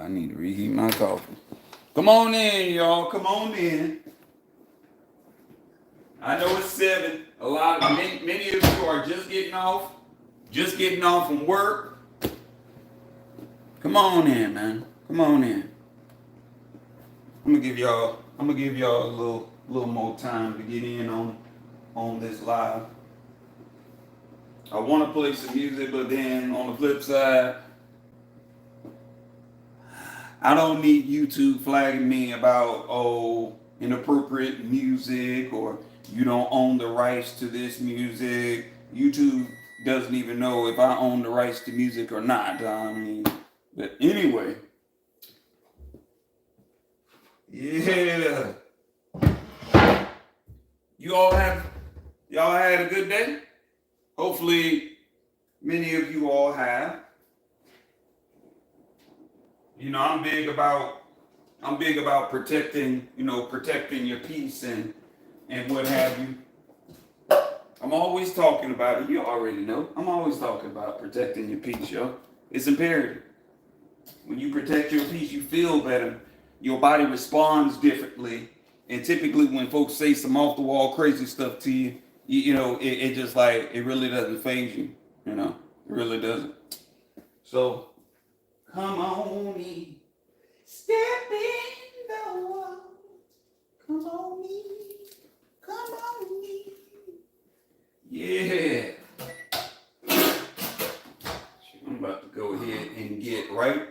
I need to reheat my coffee. Come on in, y'all. Come on in. I know it's 7. Many of you are just getting off from work. Come on in, man. Come on in. I'm gonna give y'all a little more time to get in on this live. I want to play some music, but then on the flip side, I don't need YouTube flagging me about inappropriate music or you don't own the rights to this music. YouTube doesn't even know if I own the rights to music or not. I mean, but anyway, yeah. Y'all had a good day? Hopefully many of you all have. You know, I'm big about protecting your peace and what have you. I'm always talking about it. You already know. I'm always talking about protecting your peace, yo. It's imperative. When you protect your peace, you feel better. Your body responds differently. And typically when folks say some off the wall crazy stuff to you, it just like, it really doesn't faze you. You know, it really doesn't. So, come on in. Step in the world. Come on in. Come on in. Yeah. I'm about to go ahead and get right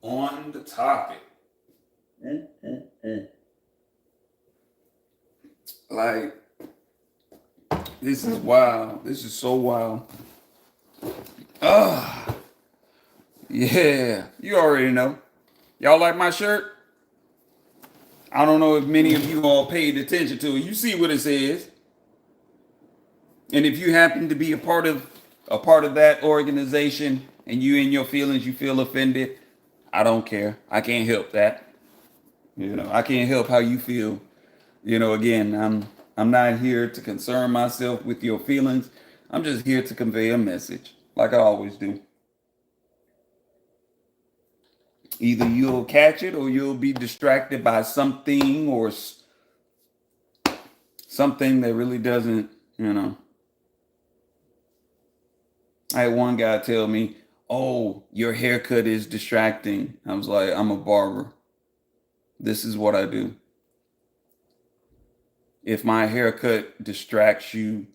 on the topic. Like, this is wild. This is so wild. Yeah. You already know. Y'all like my shirt? I don't know if many of you all paid attention to it. You see what it says. And if you happen to be a part of that organization and you in your feelings, you feel offended, I don't care. I can't help that. I can't help how you feel. Again, I'm not here to concern myself with your feelings. I'm just here to convey a message, like I always do. Either you'll catch it or you'll be distracted by something or something that really doesn't, I had one guy tell me, "Oh, your haircut is distracting." I was like, "I'm a barber. This is what I do. If my haircut distracts you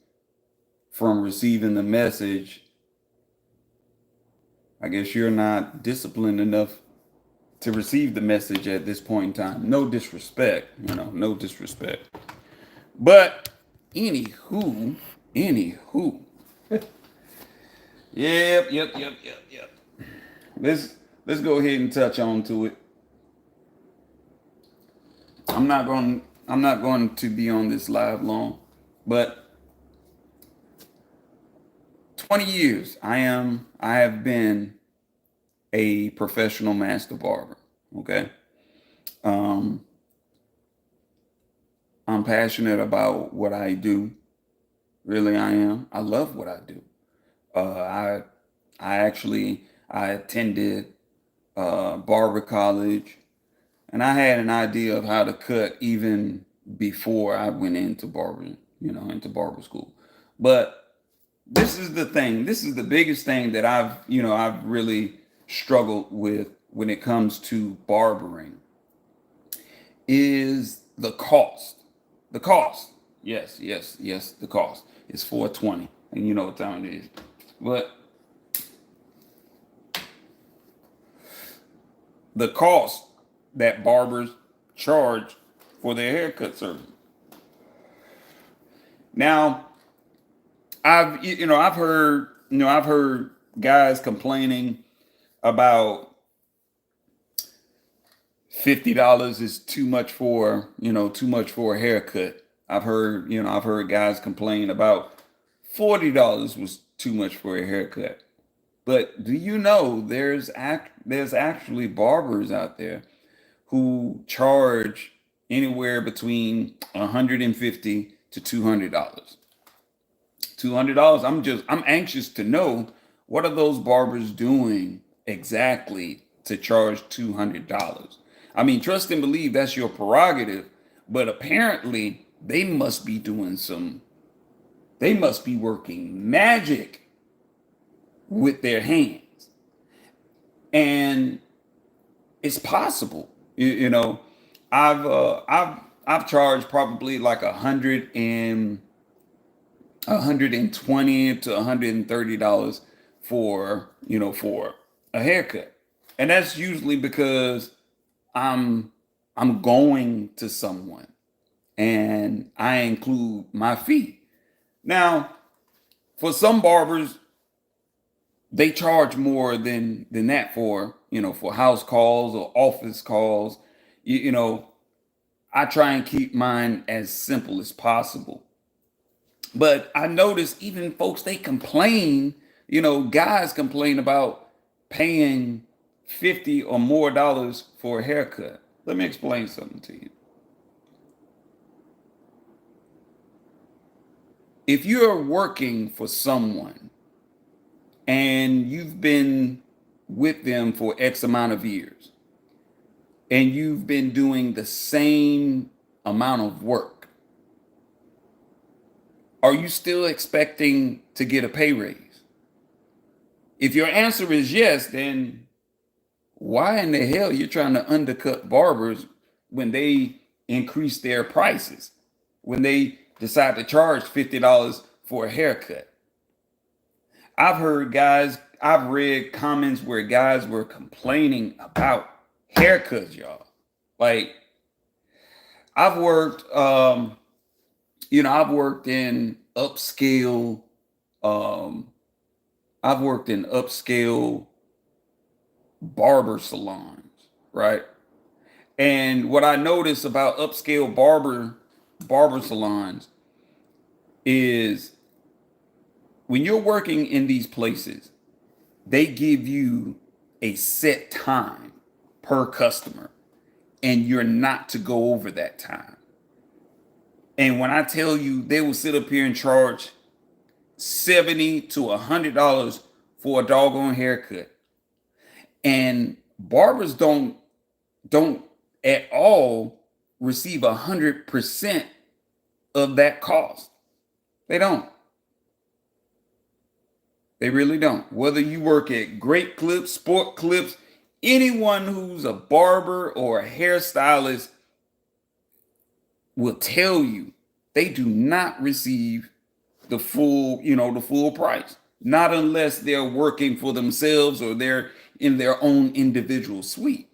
from receiving the message, I guess you're not disciplined enough to receive the message at this point in time." No disrespect, no disrespect. But anywho. Yep. Let's go ahead and touch on to it. I'm not going to be on this live long, but 20 years I have been a professional master barber. Okay. I'm passionate about what I do. Really, I am. I love what I do. I attended barber college, and I had an idea of how to cut even before I went into into barber school. But this is the thing. This is the biggest thing that I've really struggled with when it comes to barbering is the cost. The cost. Yes, the cost. It's $420, and you know what time it is. But the cost that barbers charge for their haircut service. Now, I've heard guys complaining about $50 is too much for a haircut. I've heard guys complain about $40 was too much for a haircut. But do you know there's actually barbers out there who charge anywhere between $150 to $200. $200. I'm anxious to know, what are those barbers doing exactly to charge $200. I mean, trust and believe that's your prerogative, but apparently they must be working magic with their hands. And it's possible. You know, I've charged probably like 120 to $130 for, for a haircut. And that's usually because I'm I'm going to someone and I include my fee. Now, for some barbers, they charge more than that for, for house calls or office calls. You know, I try and keep mine as simple as possible. But I notice even folks, they complain, guys complain about paying 50 or more dollars for a haircut. Let me explain something to you. If you're working for someone and you've been with them for X amount of years and you've been doing the same amount of work, are you still expecting to get a pay raise? If your answer is yes, then why in the hell you're trying to undercut barbers when they increase their prices, when they decide to charge $50 for a haircut? I've read comments where guys were complaining about haircuts, y'all. Like, I've worked, I've worked in upscale, um, I've worked in upscale barber salons, right? And what I notice about upscale barber salons is when you're working in these places, they give you a set time per customer, and you're not to go over that time. And when I tell you they will sit up here and charge 70 to $100 for a doggone haircut, and barbers don't at all receive 100% of that cost. They don't. They really don't. Whether you work at Great Clips, Sport Clips, anyone who's a barber or a hairstylist will tell you they do not receive the full price. Not unless they're working for themselves or they're in their own individual suite.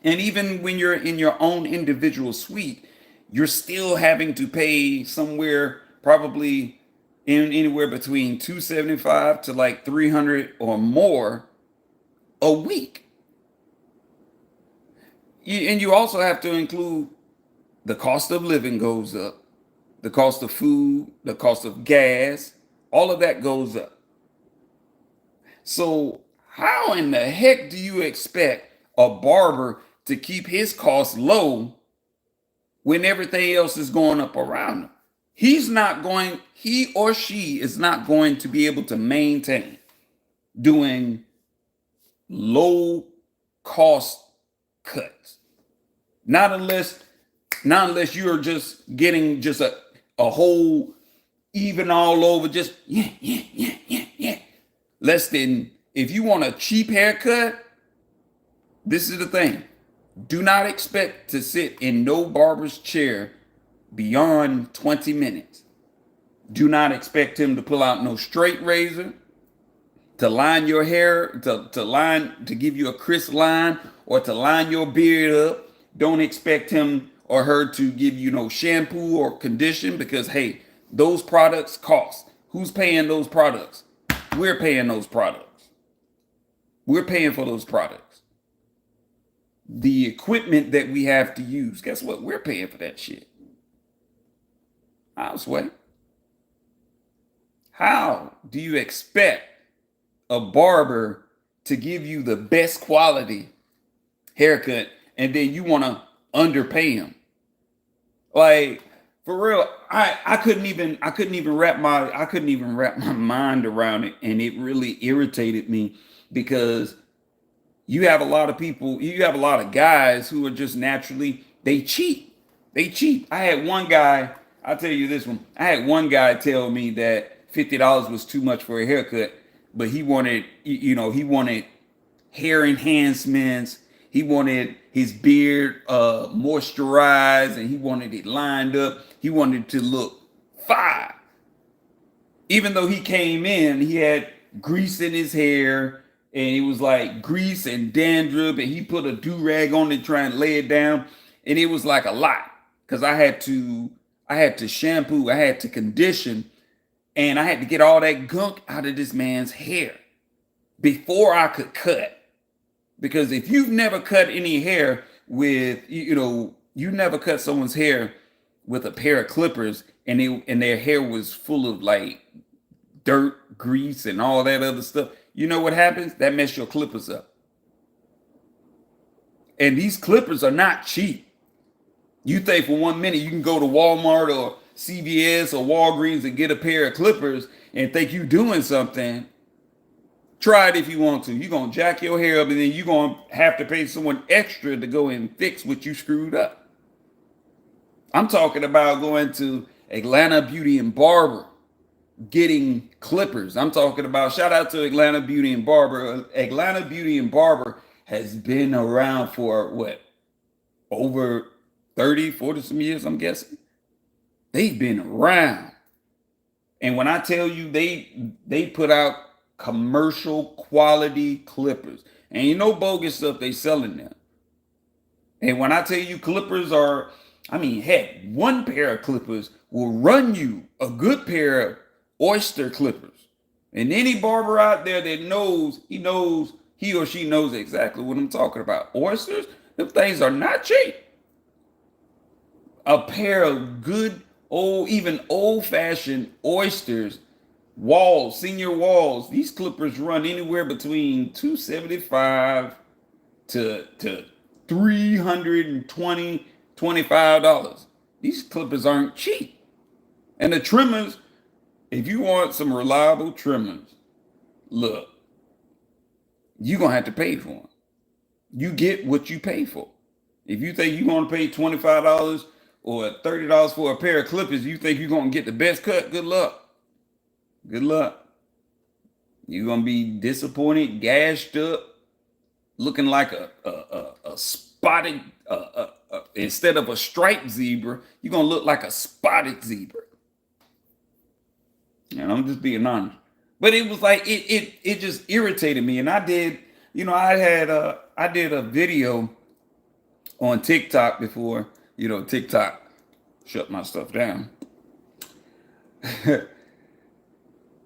And even when you're in your own individual suite, you're still having to pay somewhere probably in anywhere between 275 to like 300 or more a week. And you also have to include the cost of living goes up, the cost of food, the cost of gas, all of that goes up. So how in the heck do you expect a barber to keep his costs low when everything else is going up around him? He or she is not going to be able to maintain doing low cost cuts. Not unless you're just getting just a whole even all over, just yeah. Less than, if you want a cheap haircut, this is the thing. Do not expect to sit in no barber's chair beyond 20 minutes. Do not expect him to pull out no straight razor to line your hair, to give you a crisp line, or to line your beard up. Don't expect him or her to give you no shampoo or condition, because hey, those products cost. Who's paying those products? We're paying those products. We're paying for those products. The equipment that we have to use, guess what? We're paying for that shit. I'll swear. How do you expect a barber to give you the best quality haircut and then you want to underpay him? Like, for real, I couldn't even wrap my mind around it, and it really irritated me because you have a lot of people, you have a lot of guys who are just naturally, they cheat. They cheat. I had one guy, I'll tell you this one. I had one guy tell me that $50 was too much for a haircut, but he wanted, he wanted hair enhancements. He wanted his beard moisturized, and he wanted it lined up. He wanted to look fire. Even though he came in, he had grease in his hair, and it was like grease and dandruff, and he put a do-rag on it trying to lay it down, and it was like a lot because I had to shampoo, I had to condition, and I had to get all that gunk out of this man's hair before I could cut. Because if you've never cut any hair with, you never cut someone's hair with a pair of clippers, and their hair was full of like dirt, grease, and all that other stuff, you know what happens? That mess your clippers up. And these clippers are not cheap. You think for 1 minute you can go to Walmart or CVS or Walgreens and get a pair of clippers and think you doing something. Try it if you want to. You're going to jack your hair up, and then you're going to have to pay someone extra to go and fix what you screwed up. I'm talking about going to Atlanta Beauty and Barber, getting clippers. I'm talking about, shout out to Atlanta Beauty and Barber. Atlanta Beauty and Barber has been around for what? Over 30, 40 some years, I'm guessing. They've been around. And when I tell you they put out commercial quality clippers. And bogus stuff they selling there. And when I tell you clippers are, heck, one pair of clippers will run you a good pair of oyster clippers. And any barber out there that knows, he or she knows exactly what I'm talking about. Oysters, them things are not cheap. A pair of good even old-fashioned oysters, senior walls, these clippers run anywhere between $275 to $320, $25. These clippers aren't cheap. And the trimmers, if you want some reliable trimmers, look, you're going to have to pay for them. You get what you pay for. If you think you're going to pay $25 or $30 for a pair of clippers, you think you're going to get the best cut, good luck. Good luck. You're going to be disappointed, gashed up, looking like a spotted, instead of a striped zebra, you're going to look like a spotted zebra. And I'm just being honest. But it was like, it just irritated me. And I did, I did a video on TikTok before, TikTok shut my stuff down.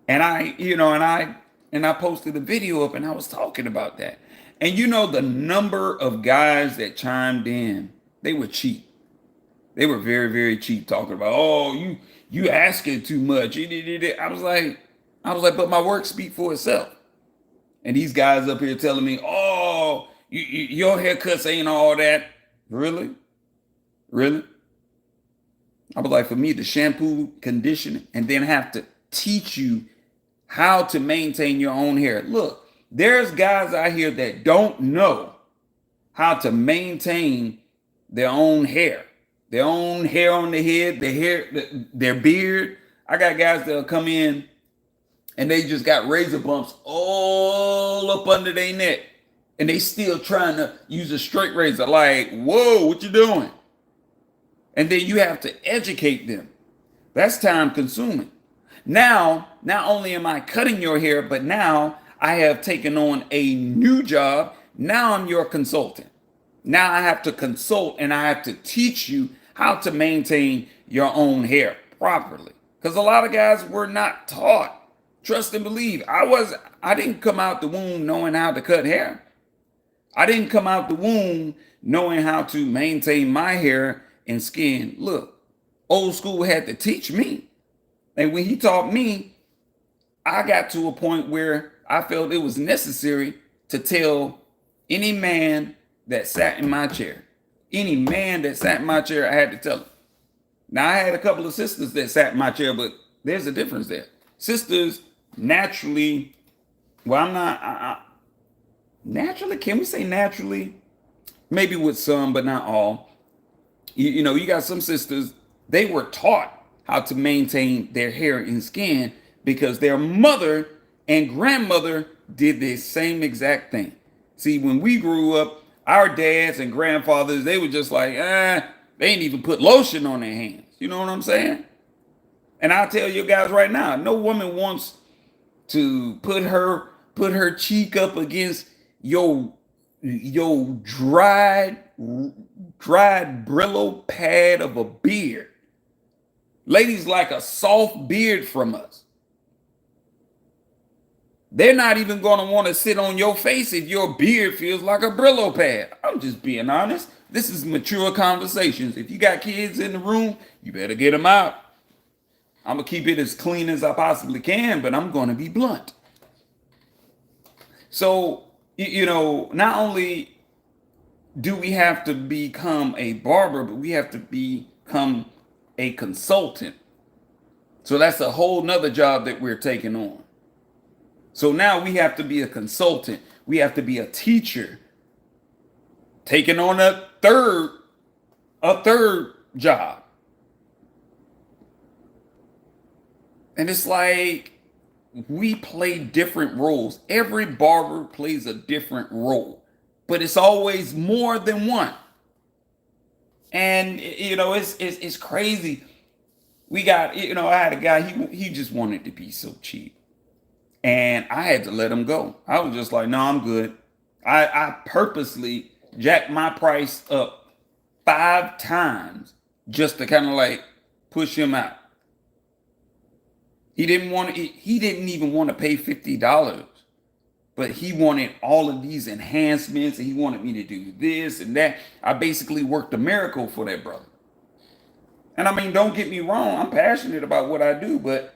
And I posted a video up, and I was talking about that. And the number of guys that chimed in, they were cheap. They were very, very cheap, talking about, oh, you asking too much. I was like, but my work speaks for itself. And these guys up here telling me, oh, your haircuts ain't all that. Really? Really? I was like, for me to shampoo, condition, and then have to teach you how to maintain your own hair. Look, there's guys out here that don't know how to maintain their own hair on the head, their beard. I got guys that'll come in and they just got razor bumps all up under their neck, and they still trying to use a straight razor. Like, whoa, what you doing? And then you have to educate them. That's time consuming. Now, not only am I cutting your hair, but now I have taken on a new job. Now I'm your consultant. Now I have to consult, and I have to teach you how to maintain your own hair properly. Because a lot of guys were not taught. Trust and believe. I didn't come out the womb knowing how to cut hair. I didn't come out the womb knowing how to maintain my hair and skin. Look, old school had to teach me. And when he taught me, I got to a point where I felt it was necessary to tell any man that sat in my chair. Any man that sat in my chair, I had to tell him. Now, I had a couple of sisters that sat in my chair, but there's a difference there. Sisters naturally, well, naturally, can we say naturally? Maybe with some, but not all. You know, you got some sisters, they were taught how to maintain their hair and skin because their mother and grandmother did the same exact thing. See, when we grew up, our dads and grandfathers, they were just like, they ain't even put lotion on their hands. You know what I'm saying? And I'll tell you guys right now, no woman wants to put her cheek up against your your dried Brillo pad of a beard. Ladies like a soft beard from us. They're not even going to want to sit on your face if your beard feels like a Brillo pad. I'm just being honest. This is mature conversations. If you got kids in the room, you better get them out. I'm going to keep it as clean as I possibly can, but I'm going to be blunt. So, you know, not only do we have to become a barber, but we have to become a consultant. So that's a whole nother job that we're taking on. So now we have to be a consultant. We have to be a teacher, taking on a third job. And it's like we play different roles. Every barber plays a different role, but it's always more than one. And you know, it's crazy. We got, you know, I had a guy, he just wanted to be so cheap. And I had to let him go. I was just like, no, I'm good. I purposely jacked my price up 5 times just to kind of like push him out. He didn't even want to pay $50, but he wanted all of these enhancements and he wanted me to do this and that. I basically worked a miracle for that brother. And I mean, don't get me wrong, I'm passionate about what I do, but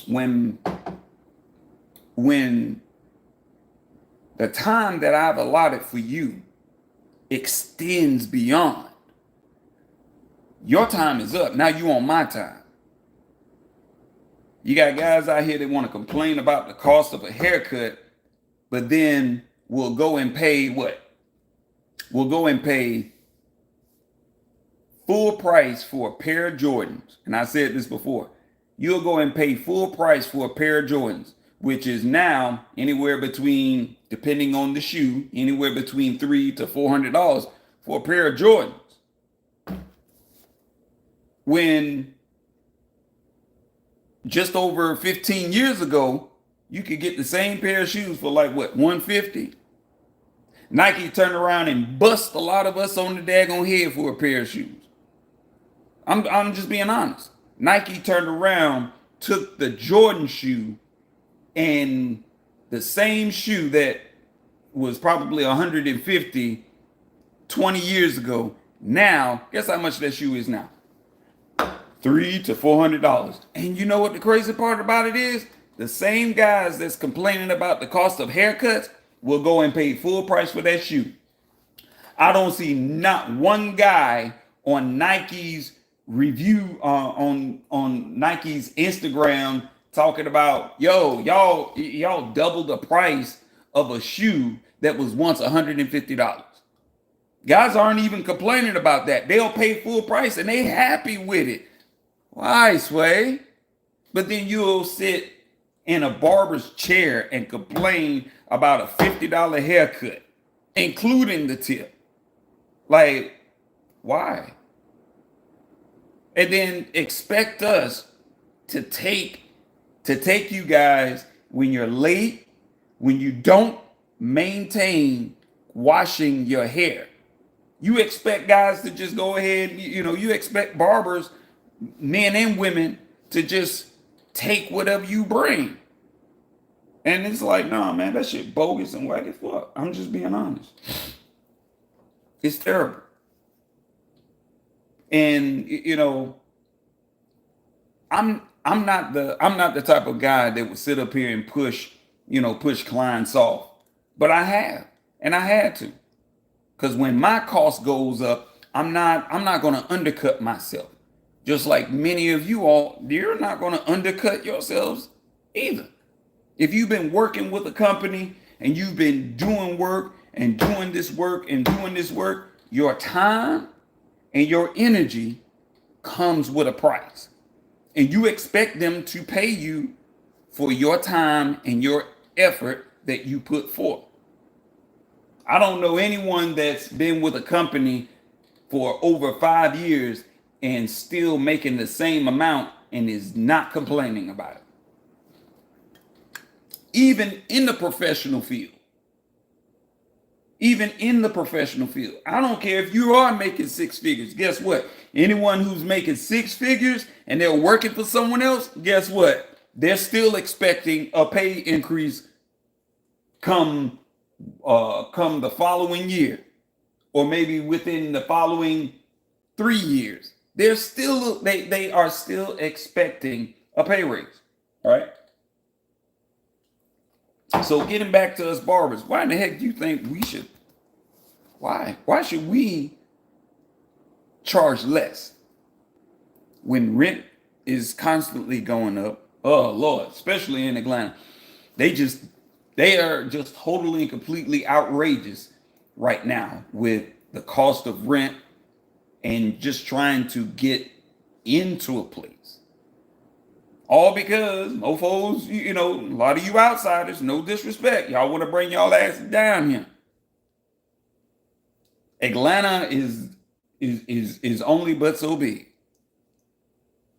when the time that I've allotted for you extends beyond, your time is up. Now you on my time. You got guys out here that want to complain about the cost of a haircut, but then will go and pay what? Will go and pay full price for a pair of Jordans. And I said this before. You'll go and pay full price for a pair of Jordans, which is now anywhere between, depending on the shoe, anywhere between $300 to $400 for a pair of Jordans. When just over 15 years ago, you could get the same pair of shoes for like what, $150? Nike turned around and bust a lot of us on the daggone head for a pair of shoes. I'm just being honest. Nike turned around, took the Jordan shoe, and the same shoe that was probably 150 20 years ago. Now, guess how much that shoe is now? $300 to $400. And you know what the crazy part about it is? The same guys that's complaining about the cost of haircuts will go and pay full price for that shoe. I don't see not one guy on Nike's review on Nike's Instagram talking about, yo, y'all doubled the price of a shoe that was once $150. Guys aren't even complaining about that. They'll pay full price and they happy with it. Why, Sway? But then you'll sit in a barber's chair and complain about a $50 haircut, including the tip. Like, why? And then expect us to take you guys when you're late, when you don't maintain washing your hair. You expect guys to just go ahead, you expect barbers, men and women, to just take whatever you bring. And it's like, nah, man, that shit bogus and whack as fuck. I'm just being honest. It's terrible. And I'm not the type of guy that would sit up here and push clients off. But I have, and I had to. Because when my cost goes up, I'm not gonna undercut myself. Just like many of you all, you're not gonna undercut yourselves either. If you've been working with a company and you've been doing work and doing this work and doing this work, your time and your energy comes with a price. And you expect them to pay you for your time and your effort that you put forth. I don't know anyone that's been with a company for over 5 years and still making the same amount and is not complaining about it. Even in the professional field. Even in the professional field. I don't care if you are making six figures. Guess what? Anyone who's making six figures and they're working for someone else, guess what? They're still expecting a pay increase come the following year, or maybe within the following 3 years. They are still expecting a pay raise. All right. So getting back to us barbers, why in the heck do you think we should? Why should we charge less when rent is constantly going up? Oh Lord, especially in Atlanta, they are just totally and completely outrageous right now with the cost of rent and just trying to get into a place. All because mofos, a lot of you outsiders, no disrespect, y'all want to bring y'all asses down here. Atlanta is only but so big.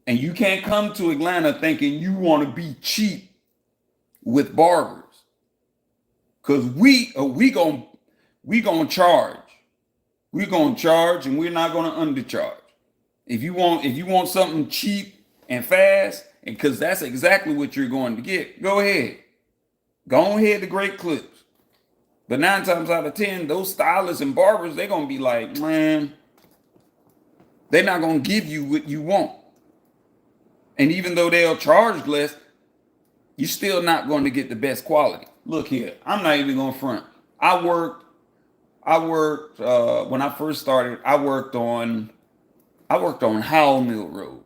And you can't come to Atlanta thinking you want to be cheap with barbers. Cause we gonna charge. We're gonna charge and we're not gonna undercharge. If you want something cheap and fast, and because that's exactly what you're going to get, go ahead. Go ahead to Great Clips. But 9 times out of 10, those stylists and barbers, they're gonna be like, man, they're not gonna give you what you want. And even though they'll charge less, you're still not going to get the best quality. Look here, I'm not even gonna front. I worked when I first started. I worked on Howell Mill Road.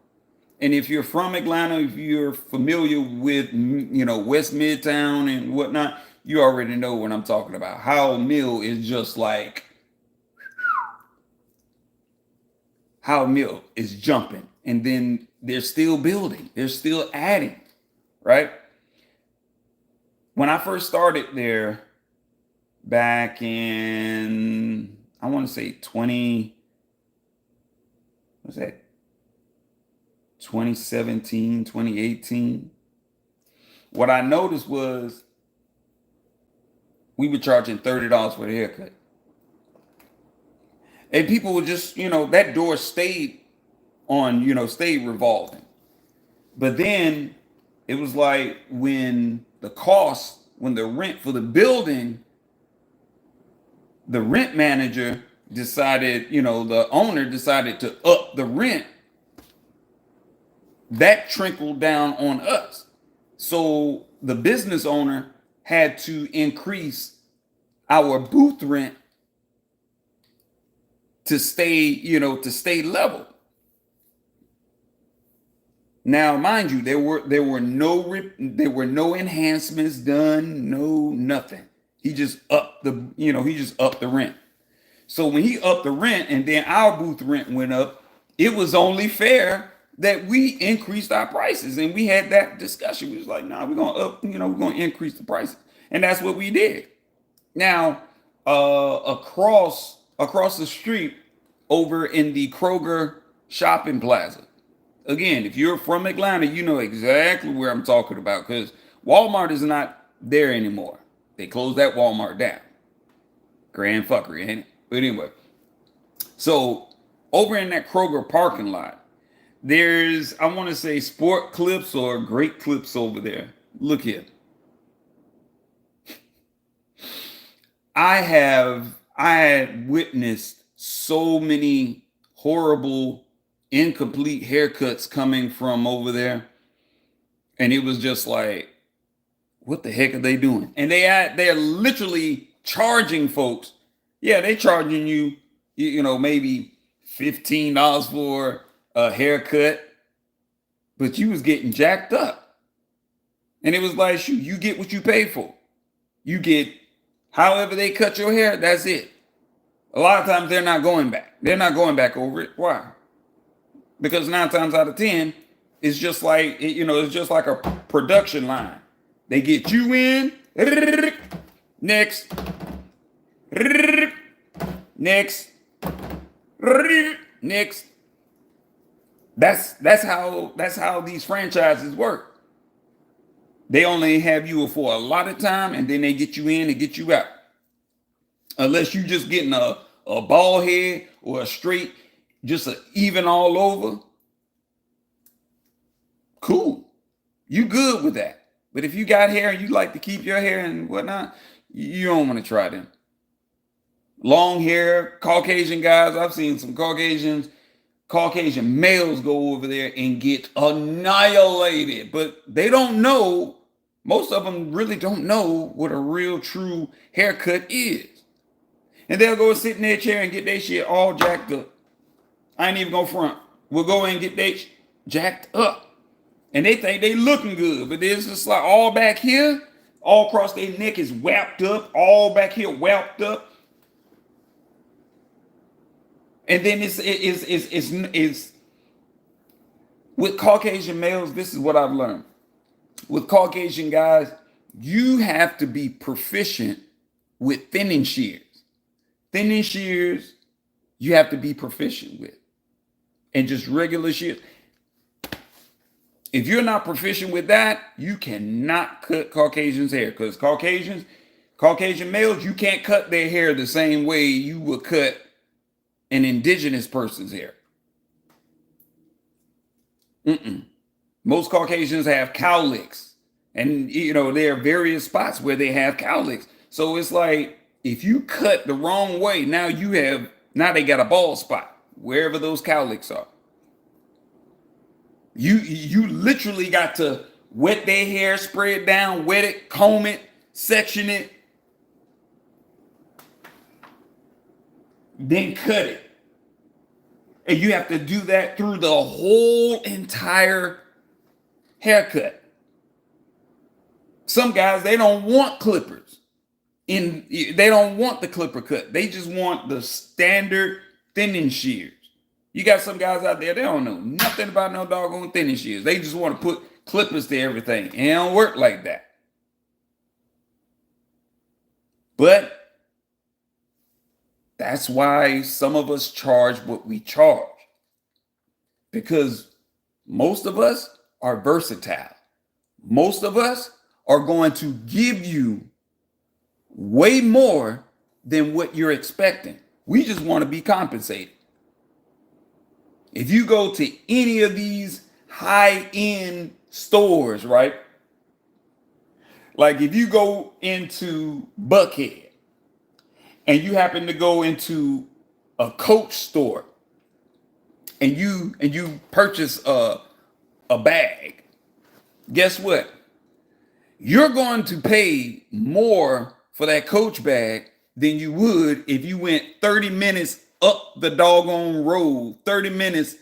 And if you're from Atlanta, if you're familiar with West Midtown and whatnot, you already know what I'm talking about. Howell Mill is just like Howell Mill is jumping, and then they're still building, they're still adding, right? When I first started there back in, I want to say 2017, 2018, what I noticed was we were charging $30 for the haircut. And people would just, that door stayed stayed revolving. But then it was like when the rent for the building, the rent manager decided, the owner decided to up the rent, that trickled down on us. So the business owner had to increase our booth rent to stay level. Now, mind you, there were no enhancements done, no nothing. He just upped the rent. So when he upped the rent and then our booth rent went up, it was only fair that we increased our prices. And we had that discussion. We was like, nah, we're gonna increase the prices. And that's what we did. Now, across the street over in the Kroger shopping plaza. Again, if you're from Atlanta, you know exactly where I'm talking about, because Walmart is not there anymore. They closed that Walmart down. Grand fuckery, ain't it? But anyway, so over in that Kroger parking lot, there's, I want to say, Sport Clips or Great Clips over there. Look here. I had witnessed so many horrible, incomplete haircuts coming from over there. And it was just like, what the heck are they doing? And they're literally charging folks. Yeah, they charging you, maybe $15 for a haircut, but you was getting jacked up. And it was like, shoot, you get what you pay for. You get however they cut your hair, that's it. A lot of times they're not going back. They're not going back over it. Why? Because 9 times out of 10, it's just like, it's just like a production line. They get you in, next, next, next. That's how these franchises work. They only have you for a lot of time, and then they get you in and get you out. Unless you just getting a bald head or a straight, just a even all over. Cool. You good with that. But if you got hair and you like to keep your hair and whatnot, you don't want to try them. Long hair, Caucasian guys. I've seen some Caucasian males go over there and get annihilated. But they don't know, most of them really don't know what a real true haircut is. And they'll go sit in their chair and get their shit all jacked up. I ain't even gonna front. We'll go in and get their jacked up. And they think they looking good, but it's just like all back here, all across their neck is wrapped up, all back here wrapped up. And then it's with Caucasian males, this is what I've learned. With Caucasian guys, you have to be proficient with thinning shears. Thinning shears, you have to be proficient with. And just regular shears. If you're not proficient with that, you cannot cut Caucasians' hair. Because Caucasian males, you can't cut their hair the same way you would cut an indigenous person's hair. Most Caucasians have cowlicks. And, there are various spots where they have cowlicks. So it's like, if you cut the wrong way, now they got a bald spot wherever those cowlicks are. You literally got to wet their hair, spray it down, wet it, comb it, section it, then cut it. And you have to do that through the whole entire haircut. Some guys, they don't want clippers. They don't want the clipper cut. They just want the standard thinning shears. You got some guys out there, they don't know nothing about no doggone thinning shears. They just want to put clippers to everything. And it don't work like that. But that's why some of us charge what we charge. Because most of us are versatile. Most of us are going to give you way more than what you're expecting. We just want to be compensated. If you go to any of these high-end stores, right? Like if you go into Buckhead and you happen to go into a Coach store and you purchase a bag, guess what? You're going to pay more for that Coach bag than you would if you went 30 minutes up the doggone road, 30 minutes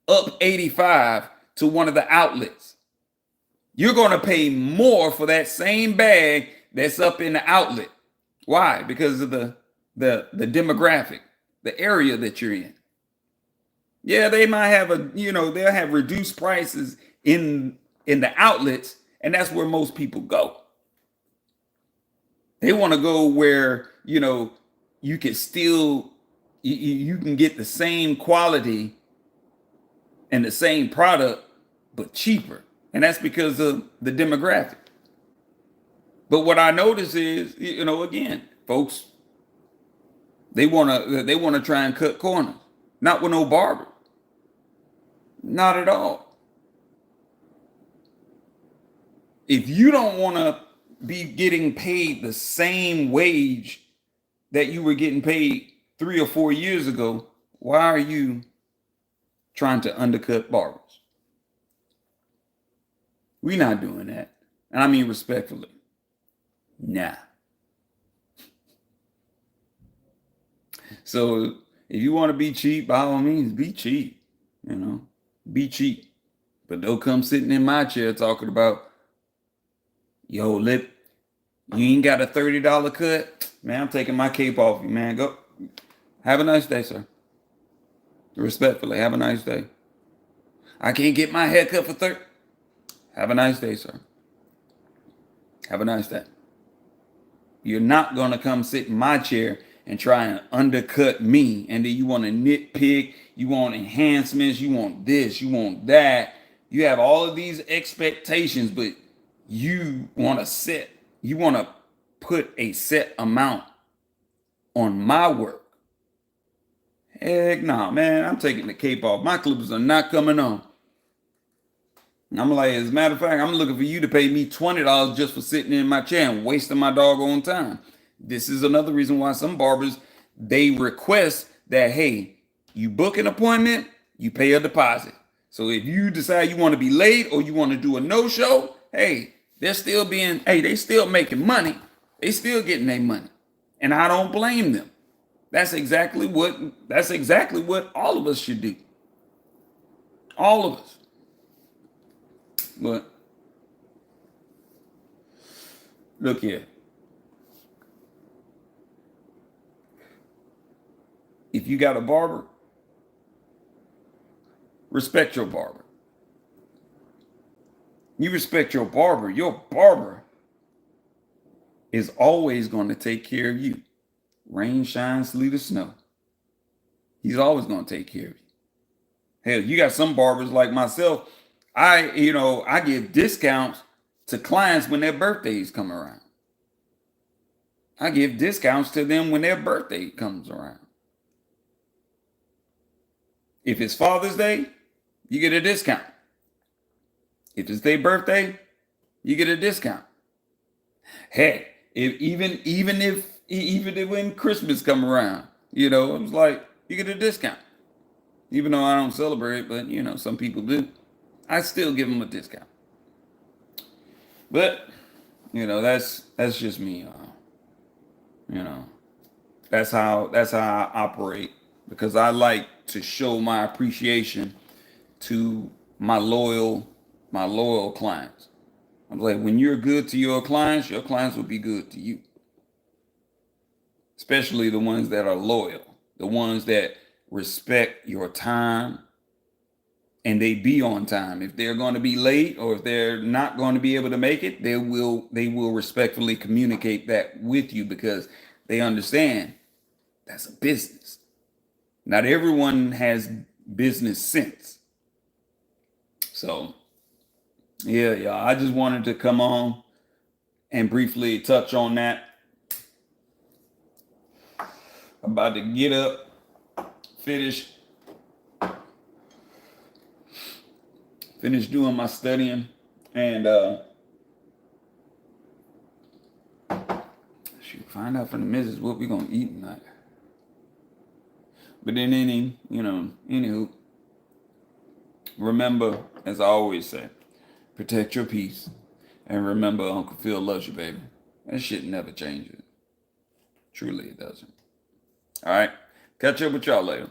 up 85 to one of the outlets. You're going to pay more for that same bag that's up in the outlet. Why? Because of the demographic, the area that you're in. Yeah, they might have they'll have reduced prices in the outlets, and that's where most people go. They want to go where, you can still, you can get the same quality and the same product, but cheaper. And that's because of the demographic. But what I notice is, again, folks, they want to try and cut corners. Not with no barber. Not at all. If you don't want to be getting paid the same wage that you were getting paid 3 or 4 years ago, why are you trying to undercut barbers? We're not doing that. And I mean respectfully. Nah. So if you want to be cheap, by all means, be cheap. Be cheap. But don't come sitting in my chair talking about Yo, Lip, you ain't got a $30 cut? Man, I'm taking my cape off you, man. Go. Have a nice day, sir. Respectfully, have a nice day. I can't get my hair cut for 30. Have a nice day, sir. Have a nice day. You're not going to come sit in my chair and try and undercut me. And then you want to nitpick. You want enhancements. You want this. You want that. You have all of these expectations, but you want to put a set amount on my work. Heck no, man. I'm taking the cape off. My clippers are not coming on. I'm like, as a matter of fact, I'm looking for you to pay me $20 just for sitting in my chair and wasting my doggone time. This is another reason why some barbers, they request that, hey, you book an appointment, you pay a deposit. So if you decide you want to be late or you want to do a no-show, hey, they still making money. They still getting their money. And I don't blame them. That's exactly what all of us should do. All of us. But look here. If you got a barber, respect your barber. You respect your barber is always going to take care of you. Rain, shine, sleet, or snow. He's always going to take care of you. Hell, you got some barbers like myself. I give discounts to clients when their birthdays come around. I give discounts to them when their birthday comes around. If it's Father's Day, you get a discount. If it's their birthday, you get a discount. Heck, even if when Christmas come around, it's like you get a discount. Even though I don't celebrate, but some people do. I still give them a discount. But that's just me. That's how I operate, because I like to show my appreciation to my loyal clients. I'm like, when you're good to your clients will be good to you. Especially the ones that are loyal, the ones that respect your time, and they be on time. If they're going to be late or if they're not going to be able to make it, they will respectfully communicate that with you, because they understand that's a business. Not everyone has business sense. So, yeah, y'all, I just wanted to come on and briefly touch on that. I'm about to get up, finish doing my studying, and find out from the missus what we're gonna eat tonight. But then anywho, remember, as I always say, protect your peace, and remember, Uncle Phil loves you, baby. That shit never changes. Truly, it doesn't. All right, catch up with y'all later.